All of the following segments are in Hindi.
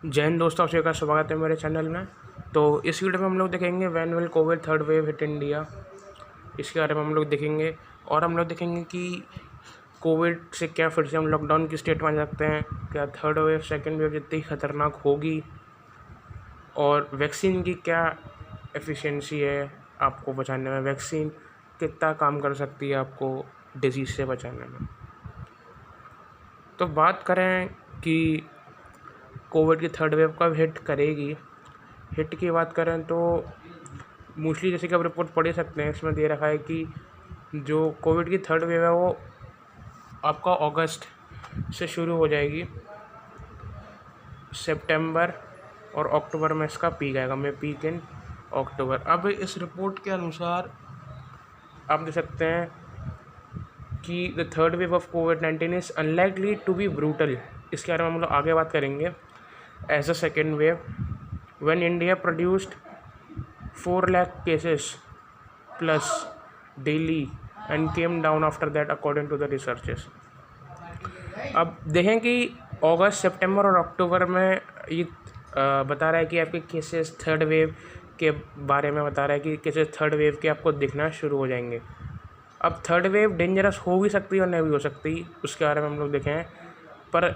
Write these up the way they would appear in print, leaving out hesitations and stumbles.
जय हिंद दोस्तों, आप सभी का स्वागत है मेरे चैनल में। तो इस वीडियो में हम लोग देखेंगे when will Covid third wave hit India, इसके बारे में हम लोग देखेंगे। और हम लोग देखेंगे कि कोविड से क्या फिर से हम लॉकडाउन की स्टेट में आ सकते हैं, क्या थर्ड वेव सेकेंड वेव जितनी खतरनाक होगी, और वैक्सीन की क्या एफिशिएंसी है आपको बचाने में, वैक्सीन कितना काम कर सकती है आपको डिजीज़ से बचाने में। तो बात करें कि कोविड की थर्ड वेव कब हिट करेगी। हिट की बात करें तो मोस्टली जैसे कि आप रिपोर्ट पढ़ ही सकते हैं, इसमें दे रखा है कि जो कोविड की थर्ड वेव है वो आपका अगस्त से शुरू हो जाएगी, सितंबर और अक्टूबर में इसका पीक आएगा, में पीक इन अक्टूबर। अब इस रिपोर्ट के अनुसार आप देख सकते हैं कि द थर्ड वेव ऑफ कोविड-19 is unlikely to be brutal. इसके बारे में हम लोग आगे बात करेंगे। As a second wave when India produced 4 lakh cases plus daily and came down after that according to the researches। अब देखें कि अगस्त, सितंबर और अक्टूबर में ये बता रहा है कि आपके केसेस थर्ड वेव के बारे में बता रहा है कि केसेस थर्ड वेव के आपको दिखना शुरू हो जाएंगे। अब थर्ड वेव डेंजरस हो भी सकती है और नहीं भी हो सकती, उसके बारे में हम लोग देखें। पर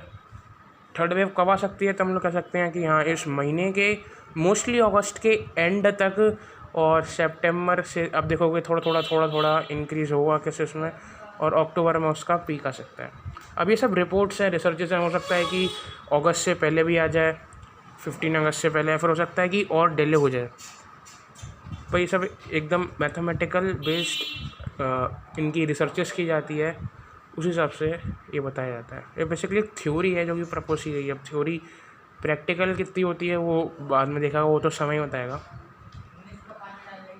थर्ड वेव कब आ सकती है तो हम लोग कह सकते हैं कि हाँ, इस महीने के मोस्टली अगस्त के एंड तक, और सितंबर से अब देखोगे थोड़ा थोड़ा इंक्रीज़ होगा केसेस में, और अक्टूबर में उसका पीक आ सकता है। अब ये सब रिपोर्ट्स हैं, रिसर्चेस हैं, हो सकता है कि अगस्त से पहले भी आ जाए, 15 अगस्त से पहले, फिर हो सकता है कि और डिले हो जाए। पर ये सब एकदम मैथमेटिकल बेस्ड इनकी रिसर्चेस की जाती है, उस हिसाब से ये बताया जाता है। ये बेसिकली थ्योरी है जो कि प्रपोज की गई है। अब थ्योरी प्रैक्टिकल कितनी होती है वो बाद में देखा, वो तो समय बताएगा।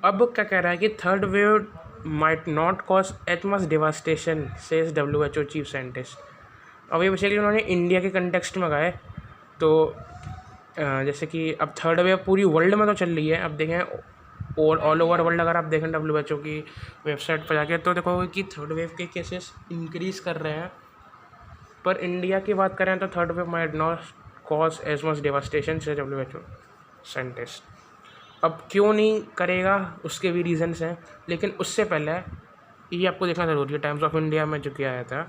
अब क्या कह रहा है कि third wave might not cause eight much devastation says WHO chief scientist. अब ये बेसिकली उन्होंने इंडिया के कंटेक्स्ट में कहा है। तो जैसे कि अब थर्ड वेव पूरी वर्ल्ड में तो चल रही है। अब देखें ऑल ओवर वर्ल्ड, अगर आप देखें WHO की वेबसाइट पर जाके तो देखोगे कि थर्ड वेव के केसेस इंक्रीज़ कर रहे हैं। पर इंडिया की बात करें तो third wave might not cause as much devastation से WHO साइंटिस्ट। अब क्यों नहीं करेगा उसके भी रीजंस हैं, लेकिन उससे पहले ये आपको देखना ज़रूरी है। टाइम्स ऑफ इंडिया में जो किया आया था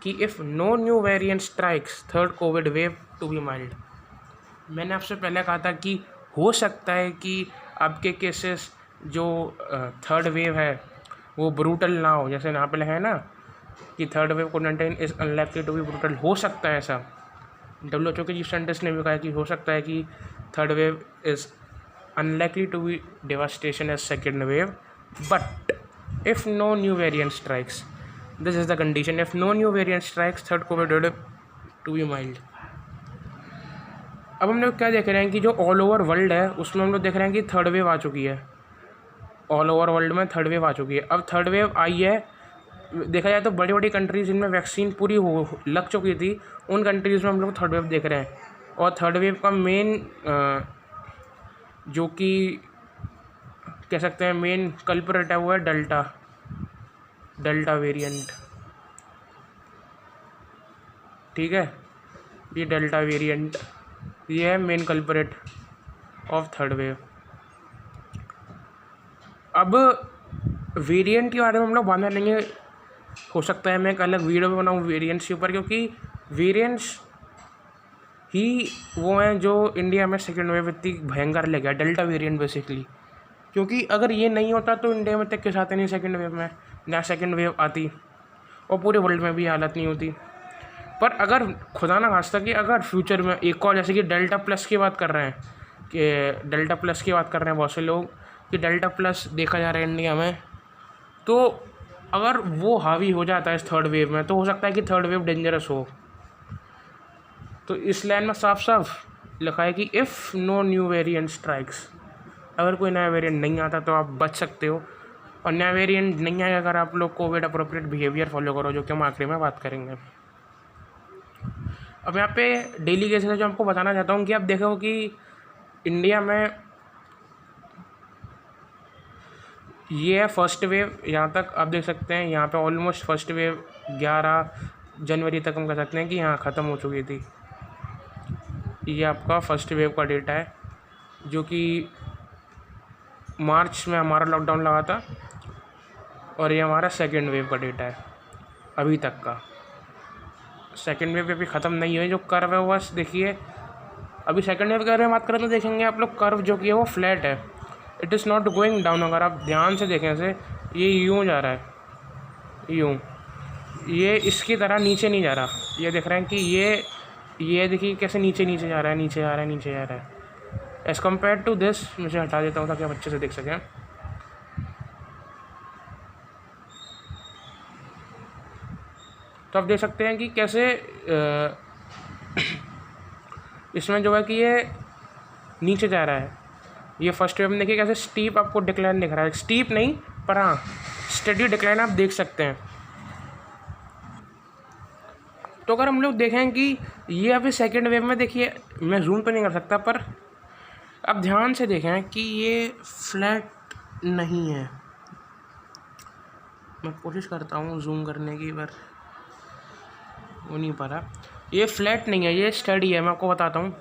कि if no new variant strikes third Covid wave to be mild. मैंने आपसे पहले कहा था कि हो सकता है कि आपके केसेस जो थर्ड वेव है वो ब्रूटल ना हो, जैसे यहाँ पे है ना कि थर्ड वेव कोविड-19 is unlikely to be brutal. हो सकता है ऐसा, WHO के चीफ साइंटिस्ट ने भी कहा कि हो सकता है कि third wave is unlikely to be devastation as second wave, but if no new variant strikes, this is the condition, if no new variant strikes third Covid wave to be mild. अब हम लोग क्या देख रहे हैं कि जो ऑल ओवर वर्ल्ड है उसमें हम लोग देख रहे हैं कि थर्ड वेव आ चुकी है। ऑल ओवर वर्ल्ड में थर्ड वेव आ चुकी है। अब थर्ड वेव आई है, देखा जाए तो बड़ी बड़ी कंट्रीज़ जिनमें वैक्सीन पूरी लग चुकी थी, उन कंट्रीज़ में हम लोग थर्ड वेव देख रहे हैं। और थर्ड वेव का मेन जो कि कह सकते हैं मेन कल्परेट है वो है डेल्टा वेरिएंट। ठीक है, ये डेल्टा वेरिएंट ये है main culprit of third wave. अब वेरिएंट के बारे में हम लोग बाद में लेंगे, हो सकता है मैं एक अलग वीडियो बनाऊँ वेरिएंट्स के ऊपर, क्योंकि वेरिएंट्स ही वो हैं जो इंडिया में सेकेंड वेव इतनी भयंकर ले गया, डेल्टा वेरिएंट बेसिकली। क्योंकि अगर ये नहीं होता तो इंडिया में तक किस आते नहीं सेकेंड वेव में, ना सेकेंड वेव आती और पूरे वर्ल्ड में भी हालत नहीं होती। पर अगर खुदा ना खास्ता कि अगर फ्यूचर में एक और, जैसे कि डेल्टा प्लस की बात कर रहे हैं, कि डेल्टा प्लस की बात कर रहे हैं बहुत से लोग कि डेल्टा प्लस देखा जा रहा है इंडिया में, तो अगर वो हावी हो जाता है इस थर्ड वेव में तो हो सकता है कि थर्ड वेव डेंजरस हो। तो इस लाइन में साफ साफ लिखा है कि if no new variant strikes, अगर कोई नया वेरिएंट नहीं आता तो आप बच सकते हो। और नया वेरिएंट नहीं आएगा अगर आप लोग कोविड अप्रोप्रिएट बिहेवियर फॉलो करो, जो कि हम आखिरी में बात करेंगे। अब यहाँ पे डेली केसेस है जो आपको बताना चाहता हूँ कि आप देखो कि इंडिया में ये है फर्स्ट वेव, यहाँ तक आप देख सकते हैं। यहाँ पे ऑलमोस्ट फर्स्ट वेव 11 जनवरी तक हम कह सकते हैं कि यहाँ ख़त्म हो चुकी थी। ये आपका फर्स्ट वेव का डेटा है, जो कि मार्च में हमारा लॉकडाउन लगा था, और ये हमारा सेकेंड वेव का डेटा है अभी तक का। सेकेंड वेव अभी ख़त्म नहीं हुई। जो कर्व है वो बस देखिए, अभी सेकेंड वेव के बारे में बात करें तो देखेंगे आप लोग कर्व जो कि है वो फ्लैट है, it is not going down. अगर आप ध्यान से देखें से ये यूँ जा रहा है, यूँ, ये इसकी तरह नीचे नहीं जा रहा। ये देख रहे हैं कि ये देखिए कैसे नीचे नीचे जा रहा है, नीचे जा रहा है, नीचे जा रहा है। एज़ कम्पेयर टू दिस, मुझे हटा देता हूँ ताकि आप अच्छे से देख सकें। तो आप देख सकते हैं कि कैसे इसमें जो है कि ये नीचे जा रहा है। ये फर्स्ट वेव में देखिए कैसे स्टीप आपको डिक्लाइन दिख रहा है, स्टीप नहीं पर हाँ स्टडी डिक्लाइन आप देख सकते हैं। तो अगर हम लोग देखें कि ये अभी सेकेंड वेव में, देखिए मैं जूम तो नहीं कर सकता, पर आप ध्यान से देखें कि ये फ्लैट नहीं है। मैं कोशिश करता हूँ जूम करने की, पर वो नहीं पा रहा। ये फ्लैट नहीं है, ये स्टडी है। मैं आपको बताता हूँ,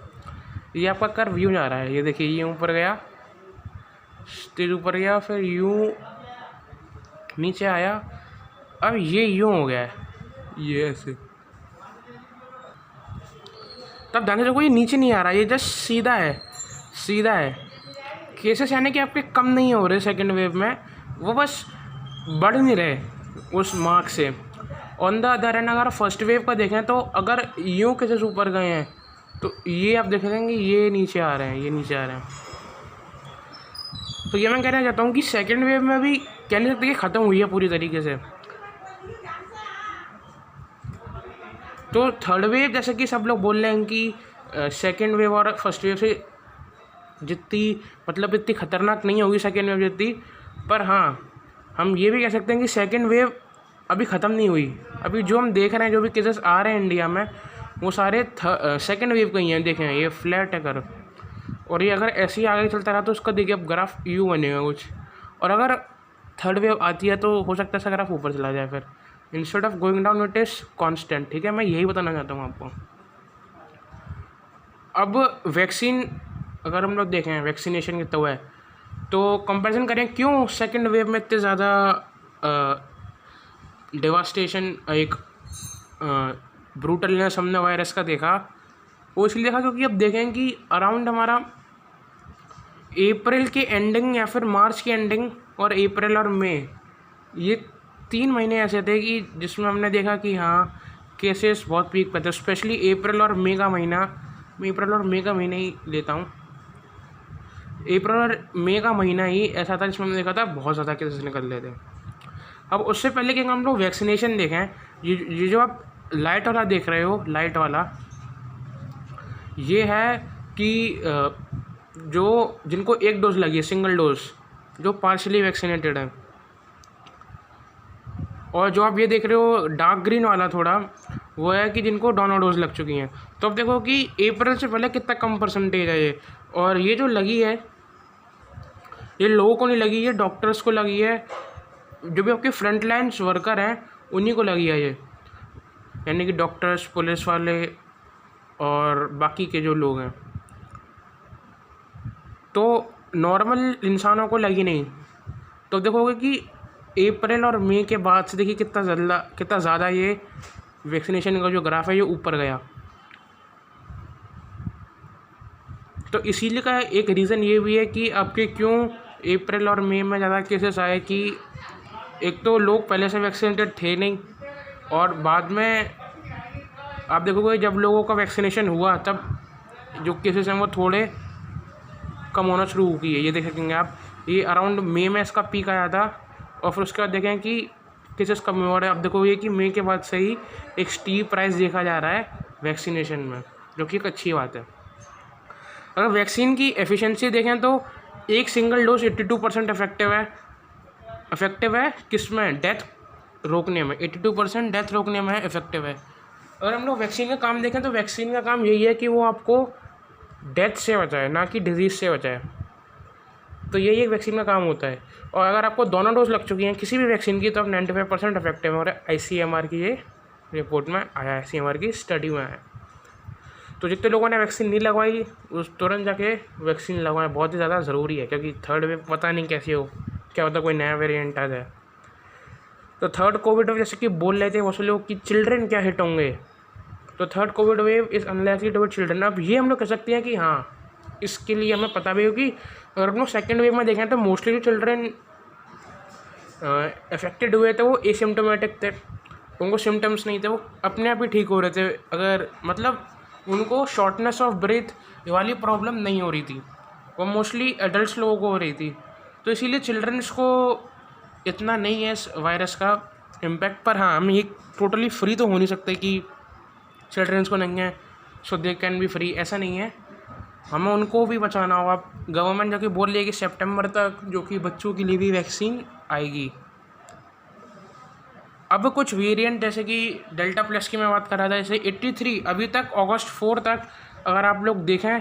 ये आपका कर्व यूँ जा रहा है। ये देखिए ये ऊपर गया, स्टिल ऊपर गया, फिर यूँ नीचे आया, अब ये यूँ हो गया है, ये ऐसे। तब ध्यान से देखो, ये नीचे नहीं आ रहा, ये जस्ट सीधा है, सीधा है। केसेस यानी कि आपके कम नहीं हो रहे सेकेंड वेव में, वो बस बढ़ नहीं रहे उस मार्क से। ऑन द अदर एंड अगर फर्स्ट वेव का देखें तो अगर यूँ केसेस ऊपर गए हैं तो ये आप देख लेंगे ये नीचे आ रहे हैं, ये नीचे आ रहे हैं। तो ये मैं कहना चाहता हूँ कि सेकेंड वेव में भी कह नहीं सकते कि ख़त्म हुई है पूरी तरीके से। तो थर्ड वेव जैसे कि सब लोग बोल रहे हैं कि सेकेंड वेव और फर्स्ट वेव से जितनी मतलब इतनी ख़तरनाक नहीं होगी सेकेंड वेव जितनी, पर हाँ हम ये भी कह सकते हैं कि सेकेंड वेव अभी ख़त्म नहीं हुई। अभी जो हम देख रहे हैं, जो भी केसेस आ रहे हैं इंडिया में, वो सारे सेकेंड वेव के ही हैं। देखें ये फ्लैट है कर्व, और ये अगर ऐसे ही आगे चलता रहा तो उसका देखिए अब ग्राफ यू बनेगा कुछ। और अगर थर्ड वेव आती है तो हो सकता है इसका ग्राफ ऊपर चला जाए, फिर instead of going down it is constant. ठीक है, मैं यही बताना चाहता हूँ आपको। अब वैक्सीन अगर हम लोग देखें, वैक्सीनेशन कितना हुआ है, तो कंपैरिजन करें क्यों सेकेंड वेव में इतने ज़्यादा डेवास्टेशन, एक ब्रूटलनेस हमने वायरस का देखा। वो इसलिए देखा क्योंकि अब देखें कि अराउंड हमारा अप्रैल के एंडिंग या फिर मार्च की एंडिंग और अप्रैल और मई, ये 3 महीने ऐसे थे कि जिसमें हमने देखा कि हाँ केसेस बहुत पीक पे थे। स्पेशली अप्रैल और मई का महीना, मैं अप्रैल और मई का महीना ही लेता हूँ। अप्रैल और मई का महीना ही ऐसा था जिसमें हमने देखा था बहुत ज़्यादा केसेस निकल रहे थे। अब उससे पहले कि हम लोग वैक्सीनेशन देखें, ये जो आप लाइट वाला देख रहे हो, लाइट वाला, ये है कि जो जिनको एक डोज लगी है, सिंगल डोज, जो पार्शली वैक्सीनेटेड है। और जो आप ये देख रहे हो डार्क ग्रीन वाला थोड़ा, वो है कि जिनको दोनों डोज लग चुकी हैं। तो अब देखो कि अप्रैल से पहले कितना कम परसेंटेज है ये। और ये जो लगी है, ये लोगों को नहीं लगी, ये डॉक्टर्स को लगी है, जो भी आपके फ्रंट लाइन्स वर्कर हैं उन्हीं को लगी है ये, यानी कि डॉक्टर्स, पुलिस वाले और बाकी के जो लोग हैं। तो नॉर्मल इंसानों को लगी नहीं। तो देखोगे कि अप्रैल और मई के बाद से देखिए कितना ज़्यादा ये वैक्सीनेशन का जो ग्राफ है ये ऊपर गया। तो इसीलिए का एक रीज़न ये भी है कि आपके क्यों अप्रैल और मई में ज़्यादा केसेस आए कि एक तो लोग पहले से वैक्सीनेटेड थे नहीं, और बाद में आप देखोगे जब लोगों का वैक्सीनेशन हुआ तब जो केसेस हैं वो थोड़े कम होना शुरू हो गई है। ये देख सकेंगे आप, ये अराउंड मई में इसका पीक आया था, और फिर उसके बाद देखें कि केसेस कम हो रहे हैं। अब देखो ये कि मई के बाद से ही एक स्टीप राइज देखा जा रहा है वैक्सीनेशन में, जो कि एक अच्छी बात है। अगर वैक्सीन की एफिशिएंसी देखें तो एक सिंगल डोज 82% इफेक्टिव है किस में, डेथ रोकने में। 82% डेथ रोकने में इफेक्टिव है। अगर हम लोग वैक्सीन का काम देखें तो वैक्सीन का काम यही है कि वो आपको डेथ से बचाए, ना कि डिजीज़ से बचाए। तो यही एक वैक्सीन का काम होता है। और अगर आपको दोनों डोज लग चुकी हैं किसी भी वैक्सीन की तो आप 95% इफेक्टिव है। और ICMR की ये रिपोर्ट में आया, ICMR की स्टडी में आया। तो जितने लोगों ने वैक्सीन नहीं लगवाई उस तुरंत जाके वैक्सीन लगवाएं, बहुत ही ज़्यादा ज़रूरी है, क्योंकि थर्ड वेव पता नहीं कैसी हो, क्या होता कोई नया वेरिएंट आ जाए। तो थर्ड कोविड वेव जैसे कि बोल रहे थे बहुत से लोग कि चिल्ड्रन क्या हिट होंगे, तो third Covid wave is unlikely to children. अब ये हम लोग कह सकते हैं कि हाँ, इसके लिए हमें पता भी हो कि अगर हम लोग सेकेंड वेव में देखें तो मोस्टली जो चिल्ड्रन अफेक्टेड हुए थे वो एसिम्टोमेटिक थे, उनको सिम्टम्स नहीं थे, वो अपने आप ही ठीक हो रहे थे। अगर मतलब उनको शॉर्टनेस ऑफ ब्रेथ वाली प्रॉब्लम नहीं हो रही थी, वो मोस्टली एडल्ट्स लोगों को हो रही थी। तो इसीलिए चिल्ड्रंस को इतना नहीं है इस वायरस का इम्पैक्ट। पर हाँ, हम ये टोटली फ्री तो हो नहीं सकते कि चिल्ड्रंस को नहीं है सो दे कैन बी फ्री, ऐसा नहीं है, हमें उनको भी बचाना होगा। गवर्नमेंट जो कि बोल रही है कि सितंबर तक जो कि बच्चों के लिए भी वैक्सीन आएगी। अब कुछ वेरिएंट जैसे कि डेल्टा प्लस की मैं बात कर रहा था, जैसे 83 अभी तक अगस्त 4 तक अगर आप लोग देखें,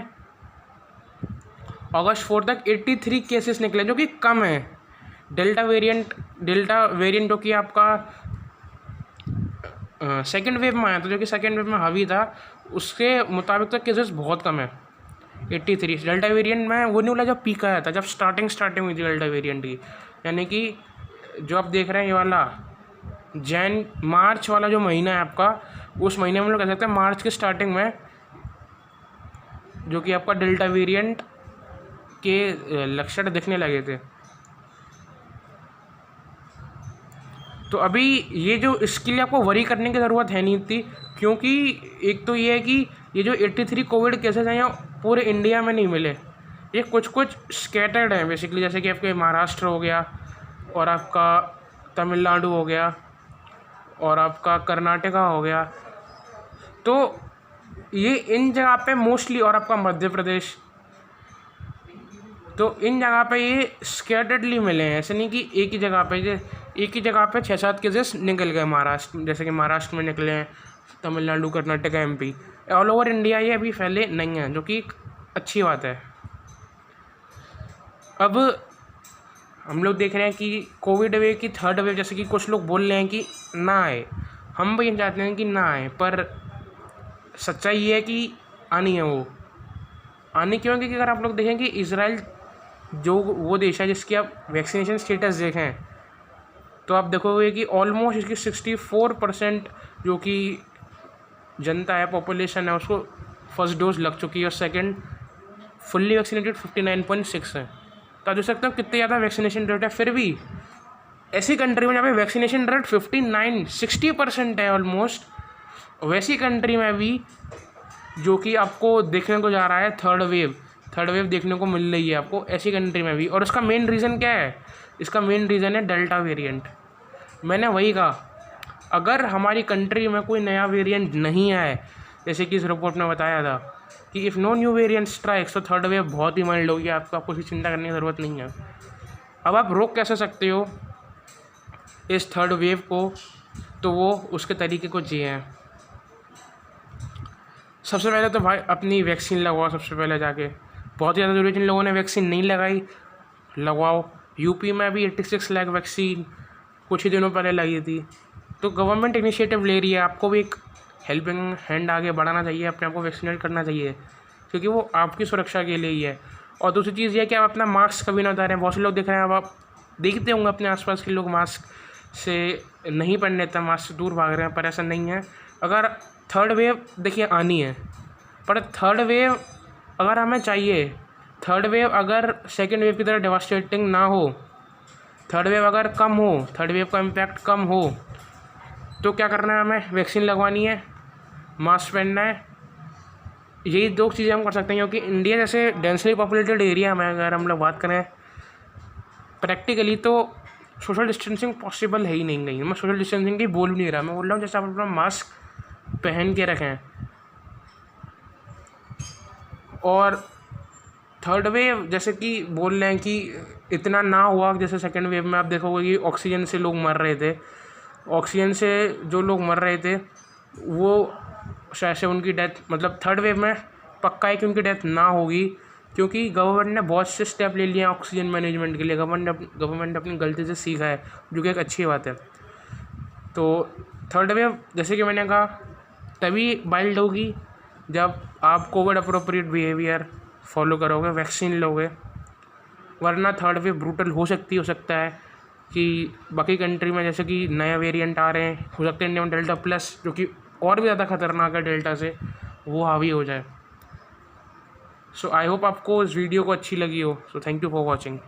अगस्त 4 तक 83 केसेस निकले, जो कि कम है। डेल्टा वेरिएंट जो कि आपका सेकेंड वेव में आया था, जो कि सेकेंड वेव में हावी था, उसके मुताबिक तो केसेस बहुत कम है। 83 डेल्टा वेरिएंट में वो नहीं बोला जब पीक आया था, जब स्टार्टिंग हुई थी डेल्टा वेरिएंट की, यानी कि जो आप देख रहे हैं ये वाला मार्च वाला जो महीना है आपका, उस महीने में हम लोग कह सकते हैं मार्च के स्टार्टिंग में जो कि आपका डेल्टा वेरिएंट के लक्षण दिखने लगे थे। तो अभी ये जो इसके लिए आपको वरी करने की ज़रूरत है नहीं इतनी, क्योंकि एक तो ये है कि ये जो 83 कोविड केसेस हैं यहाँ पूरे इंडिया में नहीं मिले, ये कुछ स्कैटर्ड हैं बेसिकली, जैसे कि आपके महाराष्ट्र हो गया और आपका तमिलनाडु हो गया और आपका कर्नाटका हो गया। तो ये इन जगह पे मोस्टली, और आपका मध्य प्रदेश, तो इन जगह पे ये स्कैटर्डली मिले हैं, ऐसे नहीं कि एक ही जगह पे 6-7 केसेस निकल गए महाराष्ट्र, जैसे कि महाराष्ट्र में निकले हैं, Tamil Nadu, Karnataka, MP, all over India ये अभी फैले नहीं हैं, जो कि अच्छी बात है। अब हम लोग देख रहे हैं कि कोविड वेव की थर्ड वेव, जैसे कि कुछ लोग बोल रहे हैं कि ना आए, हम भी चाहते हैं कि ना आए, पर सच्चाई ये है कि आनी है वो आनी क्यों, क्योंकि अगर आप लोग देखें कि इजराइल जो वो देश है जिसकी आप वैक्सीनेशन स्टेटस देखें, तो आप देखोगे कि ऑलमोस्ट इसकी 64% जो कि जनता है, पॉपुलेशन है, उसको फर्स्ट डोज लग चुकी है और सेकंड फुल्ली वैक्सीनेटेड 59.6 है। तो आप देख सकते हो कितने ज़्यादा वैक्सीनेशन रेट है। फिर भी ऐसी कंट्री में जहाँ पे वैक्सीनेशन रेट 59-60% है ऑलमोस्ट, वैसी कंट्री में भी जो कि आपको देखने को जा रहा है थर्ड वेव देखने को मिल रही है आपको ऐसी कंट्री में भी। और इसका मेन रीज़न क्या है? इसका मेन रीज़न है डेल्टा वेरिएंट। मैंने वही कहा, अगर हमारी कंट्री में कोई नया वेरिएंट नहीं आए, जैसे कि इस रिपोर्ट में बताया था कि if no new variant strikes, तो थर्ड वेव बहुत ही माइल्ड होगी, आपको कुछ चिंता करने की ज़रूरत नहीं है। अब आप रोक कैसे सकते हो इस थर्ड वेव को? तो वो उसके तरीके को जिए। सबसे पहले तो भाई अपनी वैक्सीन लगवाओ, सबसे पहले जाके, बहुत ज़्यादा ज़रूरी। जिन लोगों ने वैक्सीन नहीं लगाई लगवाओ। यूपी में भी 86 लाख वैक्सीन कुछ ही दिनों पहले लगी थी। तो गवर्नमेंट इनिशिएटिव ले रही है, आपको भी एक हेल्पिंग हैंड आगे बढ़ाना चाहिए, अपने आप को वैक्सीनेट करना चाहिए, क्योंकि वो आपकी सुरक्षा के लिए ही है। और दूसरी चीज़ ये है कि आप अपना मास्क कभी ना उतारें। बहुत से लोग देख रहे हैं, अब आप देखते होंगे अपने आसपास के लोग मास्क से नहीं पहनने देते, मास्क से दूर भाग रहे हैं, पर ऐसा नहीं है। अगर थर्ड वेव देखिए आनी है, पर थर्ड वेव अगर हमें चाहिए, थर्ड वेव अगर सेकेंड वेव की तरह डेवास्टेटिंग ना हो, थर्ड वेव अगर कम हो, थर्ड वेव का इम्पैक्ट कम हो, तो क्या करना है? हमें वैक्सीन लगवानी है, मास्क पहनना है। यही दो चीज़ें हम कर सकते हैं, क्योंकि इंडिया जैसे डेंसली पॉपुलेटेड एरिया में अगर हम लोग बात करें प्रैक्टिकली, तो सोशल डिस्टेंसिंग पॉसिबल है ही नहीं। मैं सोशल डिस्टेंसिंग की बोल नहीं रहा, मैं बोल रहा हूँ जैसे आप अपना मास्क पहन के रखें। और थर्ड वेव जैसे कि बोल रहे हैं कि इतना ना हुआ, जैसे सेकेंड वेव में आप देखोगे कि ऑक्सीजन से लोग मर रहे थे, ऑक्सीजन से जो लोग मर रहे थे वो शायद से उनकी डेथ, मतलब थर्ड वेव में पक्का है कि उनकी डेथ ना होगी, क्योंकि गवर्नमेंट ने बहुत से स्टेप ले लिए हैं ऑक्सीजन मैनेजमेंट के लिए। गवर्नमेंट ने अपनी गलती से सीखा है, जो कि एक अच्छी बात है। तो थर्ड वेव जैसे कि मैंने कहा तभी वाइल्ड होगी जब आप कोविड अप्रोप्रिएट बिहेवियर फॉलो करोगे, वैक्सीन लोगे, वरना थर्ड वेव ब्रूटल हो सकता है कि बाकी कंट्री में जैसे कि नया वेरिएंट आ रहे हैं, हो सकता है इंडिया में डेल्टा प्लस जो कि और भी ज़्यादा खतरनाक है डेल्टा से, वो हावी हो जाए। सो आई होप आपको इस वीडियो को अच्छी लगी हो। So thank you for watching.